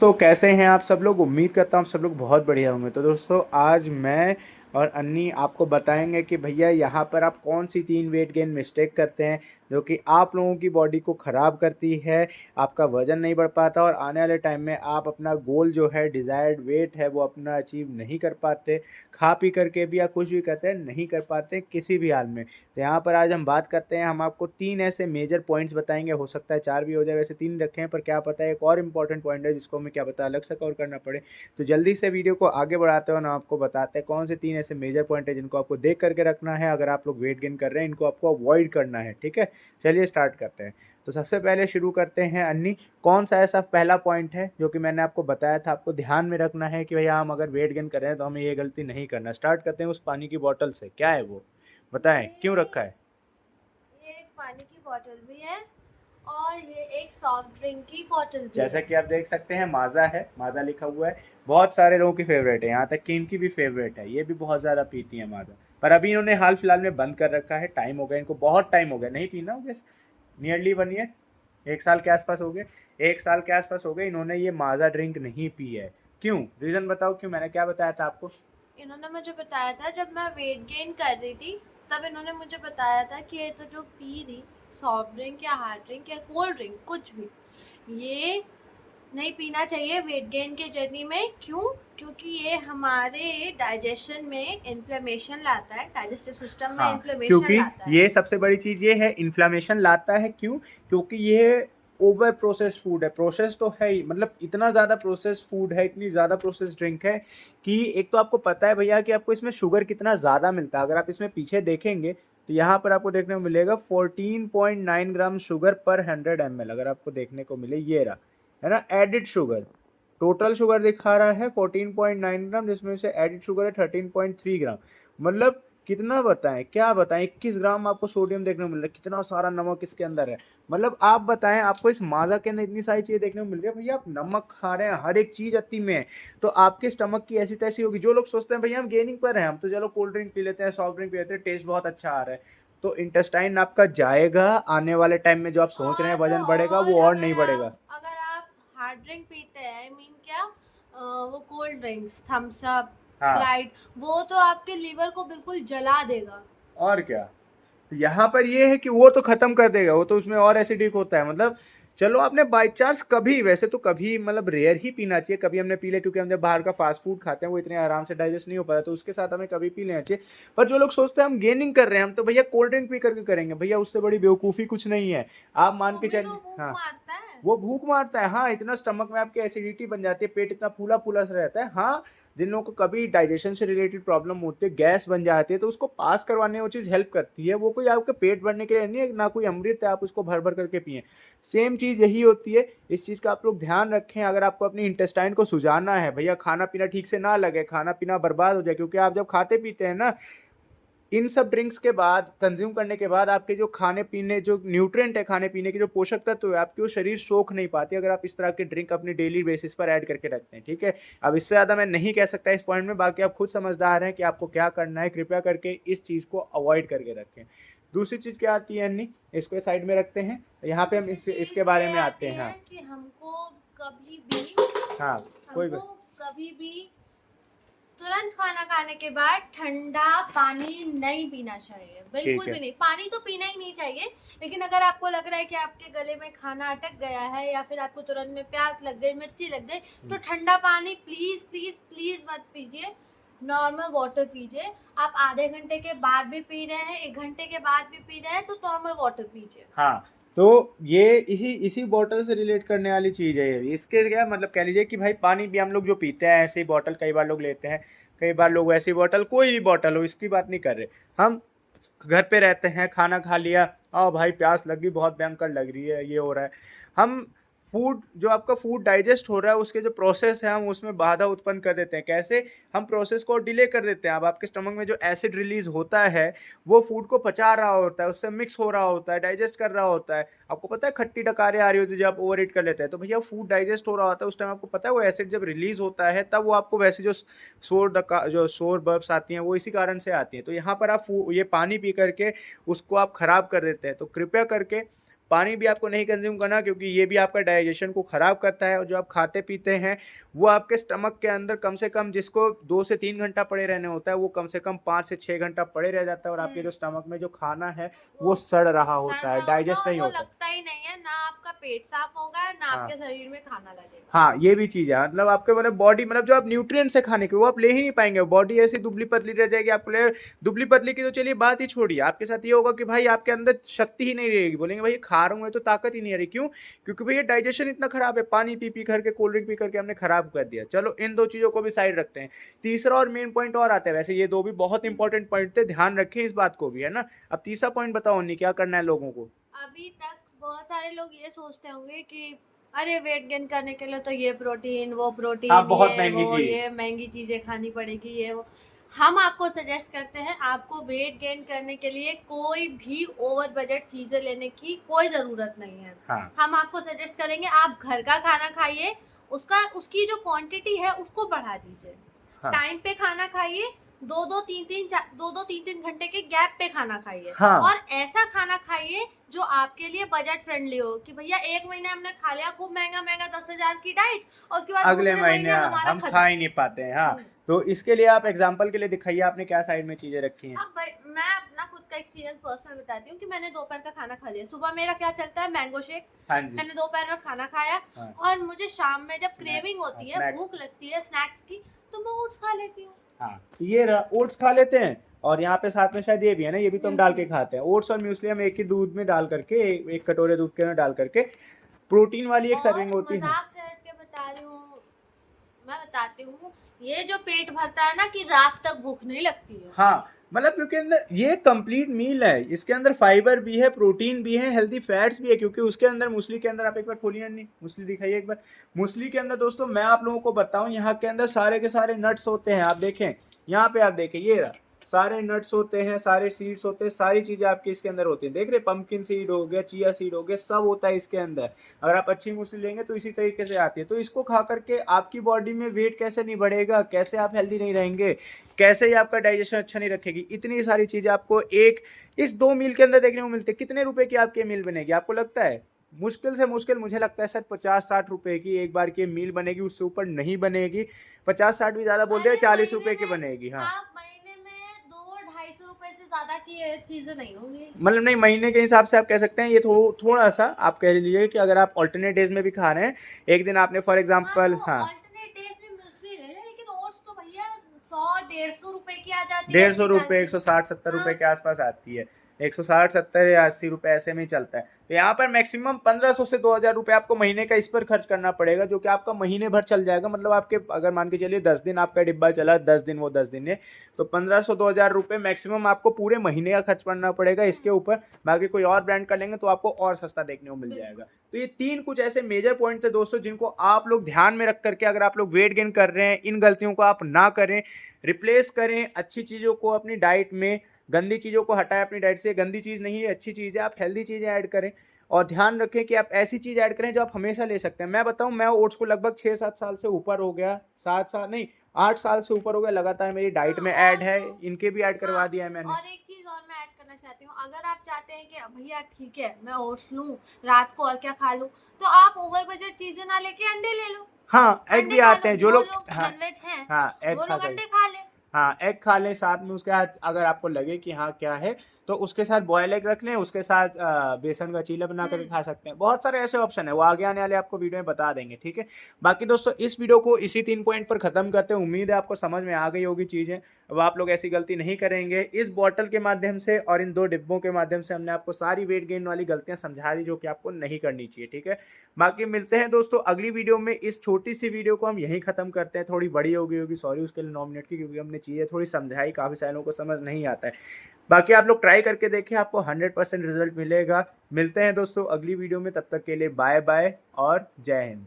दोस्तों कैसे हैं आप सब लोग। उम्मीद करता हूँ आप सब लोग बहुत बढ़िया होंगे। तो दोस्तों आज मैं और अन्नी आपको बताएंगे कि भैया यहाँ पर आप कौन सी 3 वेट गेन मिस्टेक करते हैं जो कि आप लोगों की बॉडी को ख़राब करती है, आपका वज़न नहीं बढ़ पाता और आने वाले टाइम में आप अपना गोल जो है डिज़ायर्ड वेट है वो अपना अचीव नहीं कर पाते। खा पी करके भी या कुछ भी करते हैं नहीं कर पाते किसी भी हाल में। तो यहाँ पर आज हम बात करते हैं, हम आपको 3 ऐसे मेजर पॉइंट्स बताएंगे, हो सकता है 4 भी हो जाए, वैसे 3 रखे हैं पर क्या पता है एक और इम्पॉर्टेंट पॉइंट है जिसको हमें क्या पता अलग से कवर करना पड़े। तो जल्दी से वीडियो को आगे बढ़ाते हो ना, आपको बताते हैं कौन से 3 ऐसे मेजर पॉइंट है जिनको आपको देख करके रखना है अगर आप लोग वेट गेन कर रहे हैं, इनको आपको अवॉइड करना है। ठीक है, चलिए स्टार्ट करते हैं। तो सबसे पहले शुरू करते हैं अन्नी, कौन सा ऐसा पहला पॉइंट है जो कि मैंने आपको बताया था आपको ध्यान में रखना है कि भैया हम अगर वेट गेन कर रहे हैं तो हमें ये गलती नहीं करना। स्टार्ट करते हैं उस पानी की बोतल से, क्या है वो बताएं, क्यों रखा है? ये एक पानी की बोतल भी है और ये एक सॉफ्ट ड्रिंक की बोतल भी जैसा है। कि आप देख सकते हैं माज़ा है, माज़ा लिखा हुआ है। बहुत सारे लोगों की फेवरेट है, यहाँ तक कि इनकी भी फेवरेट है, ये भी बहुत ज़्यादा पीती है माज़ा। पर अभी इन्होंने हाल फिलहाल में बंद कर रखा है, टाइम हो गया इनको, बहुत टाइम हो गया नहीं पीना हो गया, नियरली 1 ईयर, 1 साल के आसपास हो गए। 1 साल के आसपास हो गए इन्होंने ये माज़ा ड्रिंक नहीं पी है। क्यों? रीज़न बताओ क्यों, मैंने क्या बताया था आपको? इन्होंने मुझे बताया था जब मैं वेट गेन कर रही थी, तब इन्होंने मुझे बताया था कि ये तो जो पी रही सॉफ्ट ड्रिंक या हार्ड ड्रिंक या कोल्ड ड्रिंक कुछ भी, ये नहीं पीना चाहिए वेट गेन के जर्नी में। क्यों? क्योंकि ये हमारे डाइजेशन में इन्फ्लेमेशन लाता है, डाइजेस्टिव सिस्टम में हाँ, इन्फ्लेमेशन क्योंकि लाता है। ये सबसे बड़ी चीज़ ये है, इन्फ्लेमेशन लाता है। क्यों? क्योंकि ये ओवर प्रोसेस्ड फूड है। प्रोसेस तो है ही, मतलब इतना ज़्यादा प्रोसेस्ड फूड है, इतनी ज़्यादा प्रोसेस्ड ड्रिंक है कि एक तो आपको पता है भैया कि आपको इसमें शुगर कितना ज़्यादा मिलता है। अगर आप इसमें पीछे देखेंगे तो यहाँ पर आपको देखने को मिलेगा 14.9 ग्राम शुगर पर 100 ml। अगर आपको देखने को मिले ये रहा, है ना, एडिड शुगर। टोटल शुगर दिखा रहा है 14.9 ग्राम, जिसमें से एडिड शुगर है 13.3 ग्राम। मतलब कितना बताएं, क्या बताएं, 21 ग्राम आपको सोडियम देखने को मिल रहा है। कितना सारा नमक इसके अंदर है। मतलब आप बताएं, आपको इस माजा के अंदर इतनी सारी चीजें देखने को मिल रही है, भैया आप नमक खा रहे हैं, हर एक चीज अति में है, तो आपके स्टमक की ऐसी तैसी होगी। जो लोग सोचते हैं भैया हम गेनिंग पर हैं, हम तो चलो कोल्ड ड्रिंक पी लेते हैं, सॉफ्ट ड्रिंक पी लेते हैं, टेस्ट बहुत अच्छा आ रहा है, तो इंटेस्टाइन आपका जाएगा। आने वाले टाइम में जो आप सोच रहे हैं वजन बढ़ेगा, और वो और नहीं अगर बढ़ेगा। आप हार्ड ड्रिंक पीते हैं, आई मीन क्या, वो कोल्ड ड्रिंक्स, थम्स अप, हाँ, स्प्राइट, वो तो आपके लीवर को बिल्कुल जला देगा। और क्या। तो यहाँ पर ये है कि वो तो खत्म कर देगा, वो तो उसमें और एसिडिक होता है। मतलब चलो आपने बाई चांस कभी, वैसे तो कभी मतलब रेयर ही पीना चाहिए, कभी हमने पी ले, क्योंकि हम जब बाहर का फास्ट फूड खाते हैं वो इतने आराम से डाइजेस्ट नहीं हो पाता, तो उसके साथ हमें कभी पी लेना चाहिए। पर जो लोग सोचते हैं हम गेनिंग कर रहे हैं, हम तो भैया कोल्ड ड्रिंक पी करके करेंगे, भैया उससे बड़ी बेवकूफ़ी कुछ नहीं है। आप मान वो के भी चलिए। तो भूख हाँ, मारता है। वो भूख मारता है, हाँ, इतना स्टमक में आपके एसिडिटी बन जाती है, पेट इतना फूला फूला सा रहता है। हाँ, जिन लोगों को कभी डाइजेशन से रिलेटेड प्रॉब्लम होती है, गैस बन जाती है, तो उसको पास करवाने में वो चीज़ हेल्प करती है। वो कोई आपके पेट भरने के लिए नहीं है, ना कोई अमृत है आप उसको भर भर करके पिए। सेम चीज़ यही होती है, इस चीज़ का आप लोग ध्यान रखें। अगर आपको अपनी इंटेस्टाइन को सुजाना है, भैया खाना पीना ठीक से ना लगे, खाना पीना बर्बाद हो जाए, क्योंकि आप जब खाते पीते हैं ना, इन सब ड्रिंक्स के बाद, कंज्यूम करने के बाद, आपके जो खाने पीने जो न्यूट्रिएंट है, खाने पीने के जो पोषक तत्व है, आपके वो शरीर सोख नहीं पाती अगर आप इस तरह के ड्रिंक अपनी डेली बेसिस पर ऐड करके रखते हैं। ठीक है, अब इससे ज़्यादा मैं नहीं कह सकता इस पॉइंट में, बाकी आप खुद समझदार हैं कि आपको क्या करना है। कृपया करके इस चीज़ को अवॉइड करके रखें। दूसरी चीज़ क्या आती है अन्नी, इसको साइड में रखते हैं, यहाँ पे हम दूसरी इसके चीज बारे ये में आते आती हैं। हाँ, है कि कभी भी हाँ, कोई हमको बात। कभी भी तुरंत खाना खाने के बाद ठंडा पानी नहीं पीना चाहिए, ठीक बिल्कुल है। भी नहीं। पानी तो पीना ही नहीं चाहिए, लेकिन अगर आपको लग रहा है कि आपके गले में खाना अटक गया है या फिर आपको तुरंत में प्यास लग गई, मिर्ची लग गई, तो ठंडा पानी प्लीज प्लीज प्लीज मत पीजिए। नॉर्मल वाटर पीजिए। आप आधे घंटे के बाद भी पी रहे हैं, 1 घंटे के बाद भी पी रहे हैं, तो नॉर्मल वाटर पीजिए। हाँ, तो ये इसी इसी बॉटल से रिलेट करने वाली चीज़ है ये। इसके क्या मतलब, कह लीजिए कि भाई पानी भी हम लोग जो पीते हैं ऐसी बॉटल कई बार लोग लेते हैं, कई बार लोग ऐसी बॉटल, कोई भी बॉटल हो, इसकी बात नहीं कर रहे हम। घर पे रहते हैं, खाना खा लिया, आओ भाई प्यास लगी, बहुत भयंकर लग रही है, ये हो रहा है, हम फूड, जो आपका फूड डाइजेस्ट हो रहा है उसके जो प्रोसेस है, हम उसमें बाधा उत्पन्न कर देते हैं। कैसे? हम प्रोसेस को डिले कर देते हैं। अब आपके स्टमक में जो एसिड रिलीज होता है, वो फूड को पचा रहा होता है, उससे मिक्स हो रहा होता है, डाइजेस्ट कर रहा होता है। आपको पता है खट्टी डकारें आ रही होती है जब आप ओवर ईट कर लेते हैं, तो भैया फूड डाइजेस्ट हो रहा होता है, उस टाइम आपको पता है वो एसिड जब रिलीज होता है तब वो आपको वैसे जो जो शोर बर्ब्स आती हैं वो इसी कारण से आती हैं। तो यहाँ पर आप ये पानी पी करके उसको आप खराब कर देते हैं। तो कृपया करके पानी भी आपको नहीं कंज्यूम करना, क्योंकि ये भी आपका डाइजेशन को ख़राब करता है। और जो आप खाते पीते हैं वो आपके स्टमक के अंदर कम से कम, जिसको 2 से 3 घंटा पड़े रहने होता है, वो कम से कम 5 से 6 घंटा पड़े रह जाता है, और आपके जो स्टमक में जो खाना है वो सड़ रहा होता है, डाइजेस्ट नहीं वो होता। लगता ही नहीं है, ना आपका पेट साफ होगा ना हाँ आपके शरीर में खाना लगेगा। हाँ, ये भी चीज़ है, मतलब आपके मतलब बॉडी, मतलब जो आप न्यूट्रिएंट्स है खाने के वो आप ले ही नहीं पाएंगे, बॉडी ऐसी दुबली पतली रह जाएगी। आपको ले दुबली पतली की तो चलिए बात ही छोड़िए, आपके साथ ये होगा कि भाई आपके अंदर शक्ति ही नहीं रहेगी, बोलेंगे भाई खा रहा हूँ तो ताकत ही नहीं आ रही। क्यों? क्योंकि भैया डाइजेशन इतना खराब है, पानी पी पी करके, कोल्ड ड्रिंक पी करके हमने खराब कर दिया। चलो इन दो चीज़ों को भी साइड रखते हैं, तीसरा और मेन पॉइंट और आता है। वैसे ये दो भी बहुत इंपॉर्टेंट पॉइंट थे, ध्यान रखें इस बात को भी, है ना। अब तीसरा पॉइंट बताओ नहीं, क्या करना है लोगों को। अभी तक बहुत सारे लोग ये सोचते होंगे कि अरे वेट गेन करने के लिए तो ये प्रोटीन वो प्रोटीन, हाँ, बहुत ये महंगी वो चीज। ये महंगी चीजें खानी पड़ेगी, ये वो। हम आपको सजेस्ट करते हैं, आपको वेट गेन करने के लिए कोई भी ओवर बजट चीजें लेने की कोई जरूरत नहीं है। हाँ हम आपको सजेस्ट करेंगे आप घर का खाना खाइए, उसकी जो क्वांटिटी है उसको बढ़ा दीजिए। हाँ टाइम पे खाना खाइए, दो दो तीन तीन घंटे के गैप पे खाना खाइए। हाँ। और ऐसा खाना खाइए जो आपके लिए बजट फ्रेंडली हो, कि भैया एक महीने हमने खा लिया खूब महंगा महंगा 10,000 की डाइट, और उसके बाद अगले दूसरे महीने हमारा हम खत्म। खा ही नहीं पाते हैं। हाँ, तो इसके लिए आप एग्जांपल के लिए दिखाइए, आपने क्या साइड में चीजें रखी हैं। अब भाई मैं अपना खुद का एक्सपीरियंस पर्सनल बताती हूँ कि मैंने दोपहर का खाना खा लिया। सुबह मेरा क्या चलता है, मैंगो शेक। हाँ जी। मैंने दोपहर में खाना खाया, हाँ। और मुझे शाम में जब स्नैक, क्रेविंग होती है, स्नैक्स। भूख लगती है स्नैक्स की, तो मैं ओट्स खा लेती हूँ। हाँ, तो ये रहा, ओट्स खा लेते हैं। और यहाँ पे साथ में शायद ये भी है ना, ये भी तो हम डाल के खाते हैं। ओट्स और म्यूसली हम एक ही दूध में डाल करके, एक कटोरे दूध के में डाल करके, प्रोटीन वाली एक सर्विंग होती है। मजाक से हट के बता रही हूँ, मैं बताती हूँ, ये जो पेट भरता है ना कि रात तक भूख नहीं लगती है। हाँ, मतलब क्योंकि अंदर ये कंप्लीट मील है, इसके अंदर फाइबर भी है, प्रोटीन भी है, हेल्दी फैट्स भी है। क्योंकि उसके अंदर, मूसली के अंदर, आप एक बार खोलिए नहीं, मूसली दिखाइए एक बार। मूसली के अंदर दोस्तों मैं आप लोगों को बताऊं, यहाँ के अंदर सारे के सारे नट्स होते हैं। आप देखें यहाँ पे, आप देखें ये रहा, सारे नट्स होते हैं, सारे सीड्स होते हैं, सारी चीजें आपके इसके अंदर होती हैं। देख रहे, पंपकिन सीड हो गया, चिया सीड हो गया, सब होता है इसके अंदर। अगर आप अच्छी मूसली लेंगे तो इसी तरीके से आती है। तो इसको खा करके आपकी बॉडी में वेट कैसे नहीं बढ़ेगा, कैसे आप हेल्दी नहीं रहेंगे, कैसे ही आपका डाइजेशन अच्छा नहीं रखेगी, इतनी सारी चीजें आपको एक इस 2 मील के अंदर देखने को मिलती है। कितने रुपए की आपकी मील बनेगी, आपको लगता है? मुश्किल से मुश्किल मुझे लगता है शायद 50-60 रुपए की एक बार की मील बनेगी, उससे ऊपर नहीं बनेगी। 50-60 भी ज्यादा बोल दे, 40 रुपए की बनेगी। हाँ, आप महीने में 200-250 रुपए से ज्यादा की ये चीजें नहीं होंगी। मतलब नहीं, महीने के हिसाब से आप कह सकते हैं ये थोड़ा सा आप कह लीजिए कि अगर आप ऑल्टरनेट डेज में भी खा रहे हैं, एक दिन आपने फॉर एग्जांपल, हाँ, ऑल्टरनेट डेज में मूसली ले लें, लेकिन ओट्स तो भैया 100-150 रुपए की आ जाती है। 150 रुपये, 160-70 रुपए के आसपास आती है। 160-70 या 80 रुपए ऐसे में ही चलता है। तो यहाँ पर मैक्सिमम 1500 से 2000 रुपये आपको महीने का इस पर खर्च करना पड़ेगा, जो कि आपका महीने भर चल जाएगा। मतलब आपके, अगर मान के चलिए 10 दिन आपका डिब्बा चला, 10 दिन वो 10 दिन है, तो 1500-2000 रुपये मैक्सिमम आपको पूरे महीने का खर्च करना पड़ेगा इसके ऊपर। बाकी कोई और ब्रांड का लेंगे तो आपको और सस्ता देखने को मिल जाएगा। तो ये 3 कुछ ऐसे मेजर पॉइंट थे दोस्तों, जिनको आप लोग ध्यान में रख करके, अगर आप लोग वेट गेन कर रहे हैं, इन गलतियों को आप ना करें, रिप्लेस करें अच्छी चीज़ों को अपनी डाइट में, गंदी चीज़ों को हटाएं अपनी डाइट से। गंदी चीज़ नहीं है, अच्छी चीज़ है, आप हेल्दी चीज़ें ऐड करें। और ध्यान रखें कि आप ऐसी चीज़ ऐड करें जो आप हमेशा ले सकते हैं। मैं बताऊं, मैं ओट्स को लगभग 6-7 साल से ऊपर हो गया, 7 साल नहीं 8 साल से ऊपर हो गया, लगातार मेरी डाइट में ऐड है, इनके भी ऐड करवा दिया है मैंने। और एक चीज और मैं ऐड करना चाहती हूँ, अगर आप चाहते हैं कि भैया ठीक है मैं ओट्स लूँ रात को और क्या खा लूँ, तो आप ओवर बजट चीजें ना लेके अंडे ले लो। हाँ, एग भी आते हैं जो लोग, हाँ नॉनवेज हैं, हाँ, एग वो खा लोग सकते, अंडे खा ले। हाँ, एग खा लें साथ में। उसके साथ अगर आपको लगे कि हाँ क्या है, तो उसके साथ बॉयल एग रख लें, उसके साथ बेसन का चीला बना करके खा सकते हैं। बहुत सारे ऐसे ऑप्शन है, वो आगे आने वाले आपको वीडियो में बता देंगे, ठीक है। बाकी दोस्तों इस वीडियो को इसी 3 पॉइंट पर खत्म करते हैं। उम्मीद है आपको समझ में आ गई होगी चीज़ें। अब आप लोग ऐसी गलती नहीं करेंगे। इस बॉटल के माध्यम से और इन 2 डिब्बों के माध्यम से हमने आपको सारी वेट गेन वाली गलतियां समझा दी, जो कि आपको नहीं करनी चाहिए, ठीक है। बाकी मिलते हैं दोस्तों अगली वीडियो में। इस छोटी सी वीडियो को हम यहीं खत्म करते हैं। थोड़ी बड़ी होगी, सॉरी उसके लिए 9 मिनट की, क्योंकि हमने चीज़ें थोड़ी समझाई, काफ़ी सारे लोगों को समझ नहीं आता है। बाकी आप लोग ट्राई करके देखिए, आपको 100% रिजल्ट मिलेगा। मिलते हैं दोस्तों अगली वीडियो में, तब तक के लिए बाय बाय और जय हिंद।